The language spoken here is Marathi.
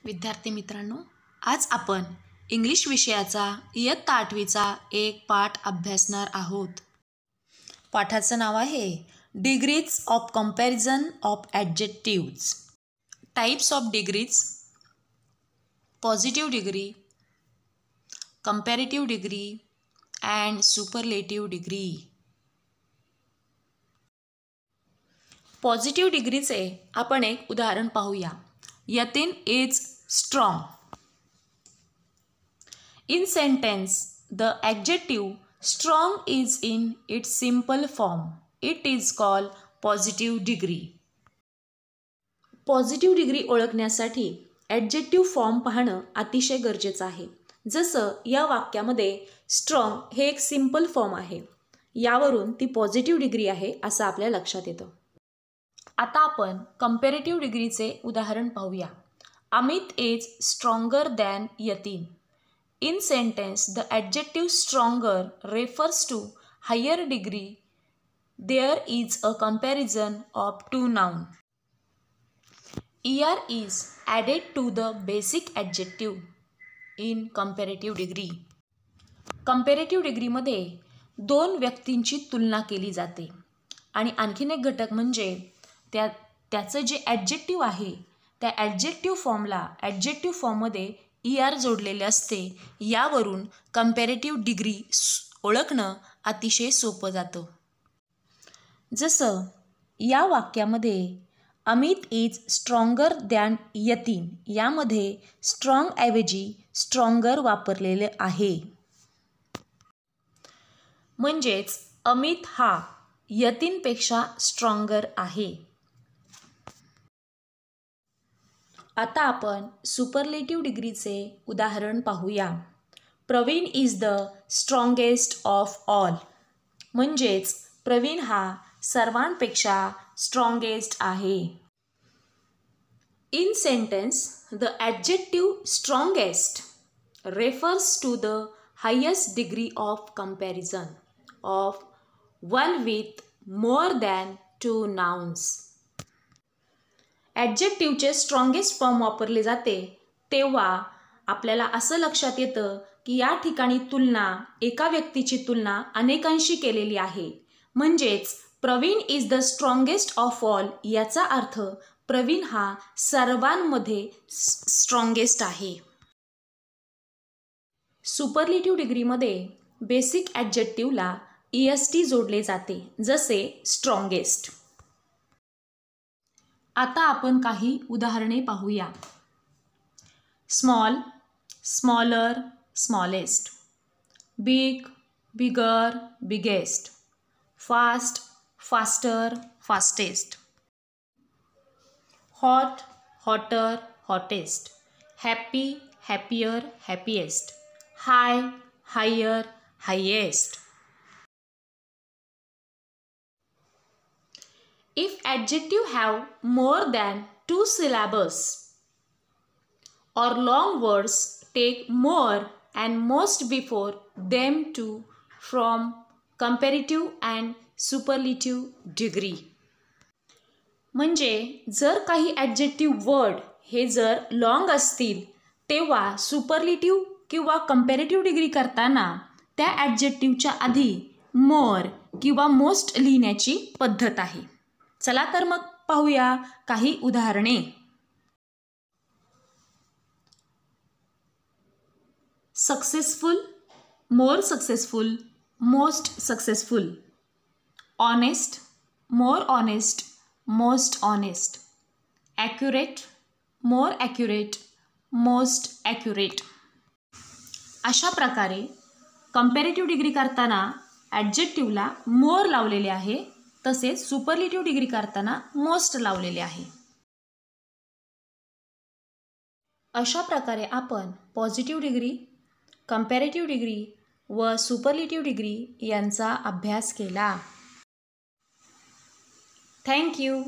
विद्यार्थी मित्रांनो, आज आपण इंग्लिश विषयाचा इयत्ता 8वीचा एक पाठ अभ्यासणार आहोत. पाठाचं नाव आहे degrees of comparison of adjectives. Types of degrees: positive degree, comparative degree and superlative degree. Positive डिग्रीचे आपण एक उदाहरण पाहूया. Yatin is strong. In sentence, the adjective strong is in its simple form. It is called positive degree. Positive degree ओळखण्यासाठी ॲडजेक्टिव्ह फॉर्म पाहणं अतिशय गरजेचं आहे. जसं या वाक्यामध्ये स्ट्रॉंग हे एक सिंपल फॉर्म आहे. यावरून ती पॉझिटिव्ह डिग्री आहे असं आपल्या लक्षात येतं. आता आपण कंपॅरेटिव्ह डिग्रीचे उदाहरण पाहूया. Amit is stronger than Yatin. In sentence, the adjective stronger refers to higher degree. There is a comparison of two nouns. Er is added to the basic adjective in comparative degree. Comparative degree मध्ये दोन व्यक्तींची तुलना केली जाते आणि आणखीन एक घटक म्हणजे त्याचं जे ॲडजेक्टिव्ह आहे त्या ॲडजेक्टिव्ह फॉर्ममध्ये ER जोडलेले असते. यावरून कंपॅरेटिव्ह डिग्री ओळखणं अतिशय सोपं जातं. जसं या वाक्यामध्ये Amit is stronger than Yatin, यामध्ये स्ट्रॉंग ऐवजी स्ट्रॉंगर वापरलेले आहे. म्हणजेच अमित हा यतीनपेक्षा स्ट्रॉंगर आहे. आता आपण सुपरलेटिव्ह डिग्रीचे उदाहरण पाहूया. Praveen is the strongest of all. म्हणजेच प्रवीण हा सर्वांपेक्षा स्ट्रॉंगेस्ट आहे. In sentence, the adjective strongest refers to the highest degree of comparison of one with more than two nouns. ॲडजेक्टिव्हचे स्ट्रॉंगेस्ट फॉर्म वापरले जाते तेव्हा आपल्याला असं लक्षात येतं की या ठिकाणी एका व्यक्तीची तुलना अनेकांशी केलेली आहे. म्हणजेच Praveen is the strongest of all याचा अर्थ प्रवीण हा सर्वांमध्ये स्ट्रॉंगेस्ट आहे. सुपरलेटिव्ह डिग्रीमध्ये बेसिक ॲडजेक्टिव्हला EST जोडले जाते, जसे स्ट्रॉंगेस्ट. आता आपण काही उदाहरणे पाहूया. Small, smaller, smallest. Big, bigger, biggest. Fast, faster, fastest. Hot, hotter, hottest. Happy, happier, happiest. High, higher, highest. If adjective have more than two syllables or long words, take more and most before them to from comparative and superlative degree. म्हणजे जर काही ॲडजेक्टिव्ह वर्ड हे जर लॉंग असतील तेव्हा सुपरलेटिव्ह किंवा कंपॅरेटिव्ह डिग्री करताना त्या ॲडजेक्टिव्हच्या आधी मोर किंवा मोस्ट लिहिण्याची पद्धत आहे. चला तर मग पाहूया काही उदाहरणे. Successful, more successful, most successful. Honest, more honest, most honest. Accurate, more accurate, most accurate. अशा प्रकारे कंपॅरेटिव्ह डिग्री करताना ॲडजेक्टिव्हला मोर लावलेले आहे, तसेच सुपरलेटिव्ह डिग्री करताना मोस्ट लावलेले आहे. अशा प्रकारे आपण पॉझिटिव्ह डिग्री, कंपॅरेटिव्ह डिग्री व सुपरलेटिव्ह डिग्री यांचा अभ्यास केला. Thank you.